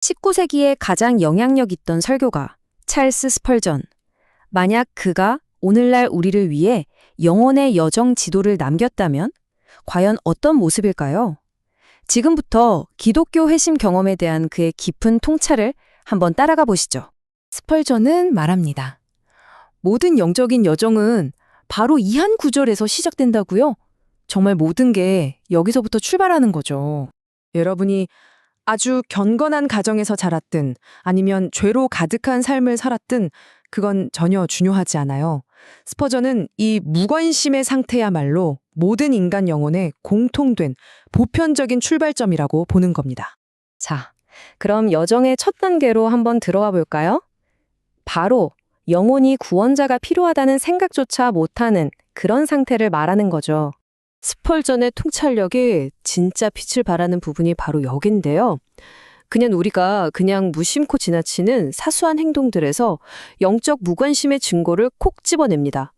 19세기에 가장 영향력 있던 설교가 찰스 스펄전. 만약 그가 오늘날 우리를 위해 영혼의 여정 지도를 남겼다면 과연 어떤 모습일까요? 지금부터 기독교 회심 경험에 대한 그의 깊은 통찰을 한번 따라가 보시죠. 스펄전은 말합니다. 모든 영적인 여정은 바로 이 한 구절에서 시작된다고요? 정말 모든 게 여기서부터 출발하는 거죠. 여러분이 아주 경건한 가정에서 자랐든 아니면 죄로 가득한 삶을 살았든 그건 전혀 중요하지 않아요. 스퍼전은 이 무관심의 상태야말로 모든 인간 영혼의 공통된 보편적인 출발점이라고 보는 겁니다. 자, 그럼 여정의 첫 단계로 한번 들어가 볼까요? 바로 영혼이 구원자가 필요하다는 생각조차 못하는 그런 상태를 말하는 거죠. 스펄전의 통찰력이 진짜 빛을 발하는 부분이 바로 여긴데요. 우리가 무심코 지나치는 사소한 행동들에서 영적 무관심의 증거를 콕 집어냅니다.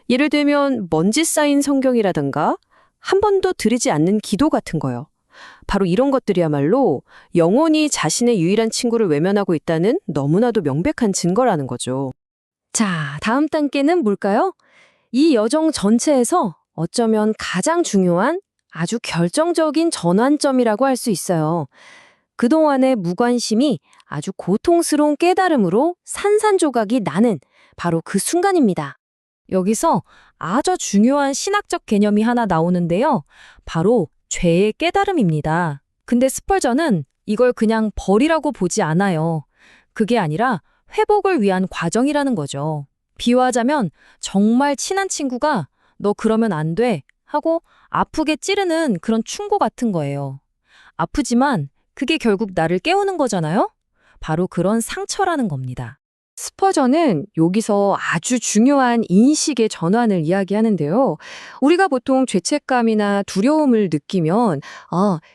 예를 들면 먼지 쌓인 성경이라든가 한 번도 드리지 않는 기도 같은 거요. 바로 이런 것들이야말로 영혼이 자신의 유일한 친구를 외면하고 있다는 너무나도 명백한 증거라는 거죠. 자, 다음 단계는 뭘까요? 이 여정 전체에서 어쩌면 가장 중요한 아주 결정적인 전환점이라고 할 수 있어요. 그동안의 무관심이 아주 고통스러운 깨달음으로 산산조각이 나는 바로 그 순간입니다. 여기서 아주 중요한 신학적 개념이 하나 나오는데요. 바로 죄의 깨달음입니다. 근데 스펄전은 이걸 그냥 벌이라고 보지 않아요. 그게 아니라 회복을 위한 과정이라는 거죠. 비유하자면 정말 친한 친구가 너 그러면 안 돼 하고 아프게 찌르는 그런 충고 같은 거예요. 아프지만 그게 결국 나를 깨우는 거잖아요? 바로 그런 상처라는 겁니다. 스퍼전은 여기서 아주 중요한 인식의 전환을 이야기하는데요. 우리가 보통 죄책감이나 두려움을 느끼면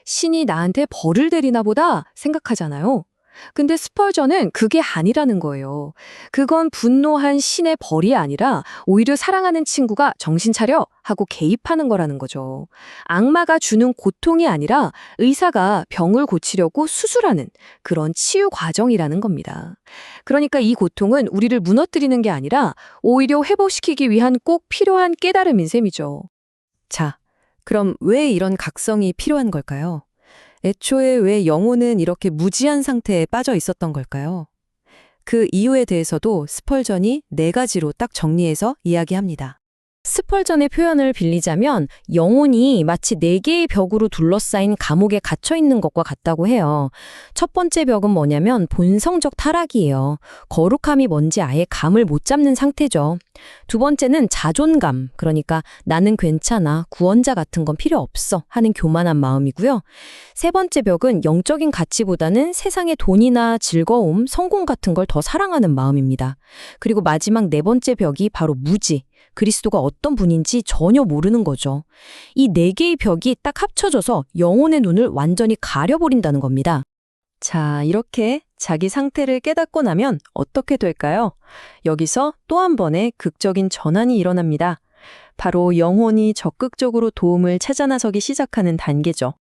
신이 나한테 벌을 내리나 보다 생각하잖아요. 근데 스펄전은 그게 아니라는 거예요. 그건 분노한 신의 벌이 아니라 오히려 사랑하는 친구가 정신 차려 하고 개입하는 거라는 거죠. 악마가 주는 고통이 아니라 의사가 병을 고치려고 수술하는 그런 치유 과정이라는 겁니다. 그러니까 이 고통은 우리를 무너뜨리는 게 아니라 오히려 회복시키기 위한 꼭 필요한 깨달음인 셈이죠. 자, 그럼 왜 이런 각성이 필요한 걸까요? 애초에 왜 영혼은 이렇게 무지한 상태에 빠져 있었던 걸까요? 그 이유에 대해서도 스펄전이 4가지로 딱 정리해서 이야기합니다. 스펄전의 표현을 빌리자면 영혼이 마치 4개의 벽으로 둘러싸인 감옥에 갇혀 있는 것과 같다고 해요. 첫 번째 벽은 뭐냐면 본성적 타락이에요. 거룩함이 뭔지 아예 감을 못 잡는 상태죠. 두 번째는 자존감, 그러니까 나는 괜찮아, 구원자 같은 건 필요 없어 하는 교만한 마음이고요. 세 번째 벽은 영적인 가치보다는 세상의 돈이나 즐거움, 성공 같은 걸 더 사랑하는 마음입니다. 그리고 마지막 4번째 벽이 바로 무지, 그리스도가 어떤 분인지 전혀 모르는 거죠. 이 4개의 벽이 딱 합쳐져서 영혼의 눈을 완전히 가려버린다는 겁니다. 자, 이렇게 자기 상태를 깨닫고 나면 어떻게 될까요? 여기서 또 한 번의 극적인 전환이 일어납니다. 바로 영혼이 적극적으로 도움을 찾아 나서기 시작하는 단계죠.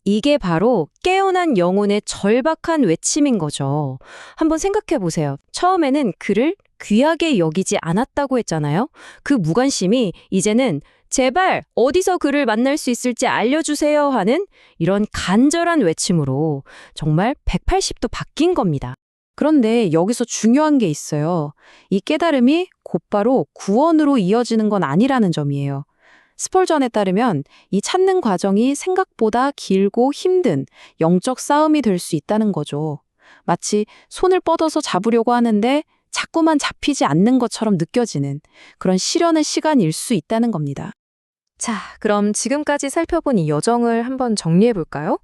이게 바로 깨어난 영혼의 절박한 외침인 거죠. 한번 생각해 보세요. 처음에는 그를 귀하게 여기지 않았다고 했잖아요. 그 무관심이 이제는 제발 어디서 그를 만날 수 있을지 알려주세요 하는 이런 간절한 외침으로 정말 180도 바뀐 겁니다. 그런데 여기서 중요한 게 있어요. 이 깨달음이 곧바로 구원으로 이어지는 건 아니라는 점이에요. 스펄전에 따르면 이 찾는 과정이 생각보다 길고 힘든 영적 싸움이 될 수 있다는 거죠. 마치 손을 뻗어서 잡으려고 하는데 자꾸만 잡히지 않는 것처럼 느껴지는 그런 시련의 시간일 수 있다는 겁니다. 자, 그럼 지금까지 살펴본 이 여정을 한번 정리해 볼까요?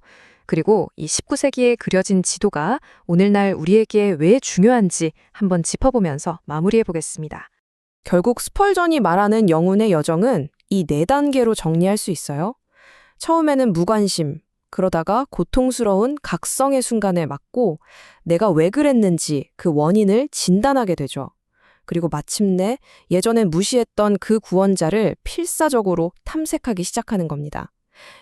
그리고 이 19세기에 그려진 지도가 오늘날 우리에게 왜 중요한지 한번 짚어보면서 마무리해 보겠습니다. 결국 스펄전이 말하는 영혼의 여정은 이 4단계로 정리할 수 있어요. 처음에는 무관심, 그러다가 고통스러운 각성의 순간을 맞고 내가 왜 그랬는지 그 원인을 진단하게 되죠. 그리고 마침내 예전엔 무시했던 그 구원자를 필사적으로 탐색하기 시작하는 겁니다.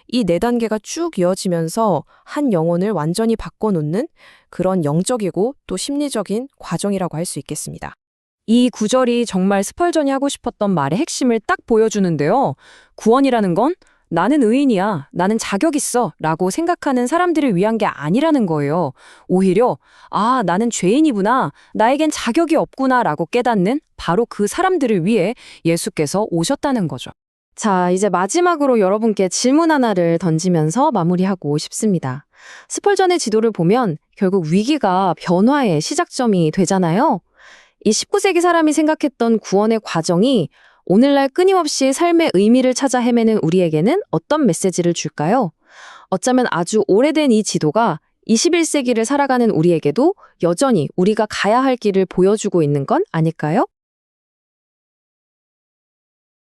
이 네 단계가 쭉 이어지면서 한 영혼을 완전히 바꿔놓는 그런 영적이고 또 심리적인 과정이라고 할 수 있겠습니다. 이 구절이 정말 스펄전이 하고 싶었던 말의 핵심을 딱 보여주는데요. 구원이라는 건 나는 의인이야, 나는 자격 있어 라고 생각하는 사람들을 위한 게 아니라는 거예요. 오히려 나는 죄인이구나, 나에겐 자격이 없구나 라고 깨닫는 바로 그 사람들을 위해 예수께서 오셨다는 거죠. 자, 이제 마지막으로 여러분께 질문 하나를 던지면서 마무리하고 싶습니다. 스펄전의 지도를 보면 결국 위기가 변화의 시작점이 되잖아요. 이 19세기 사람이 생각했던 구원의 과정이 오늘날 끊임없이 삶의 의미를 찾아 헤매는 우리에게는 어떤 메시지를 줄까요? 어쩌면 아주 오래된 이 지도가 21세기를 살아가는 우리에게도 여전히 우리가 가야 할 길을 보여주고 있는 건 아닐까요?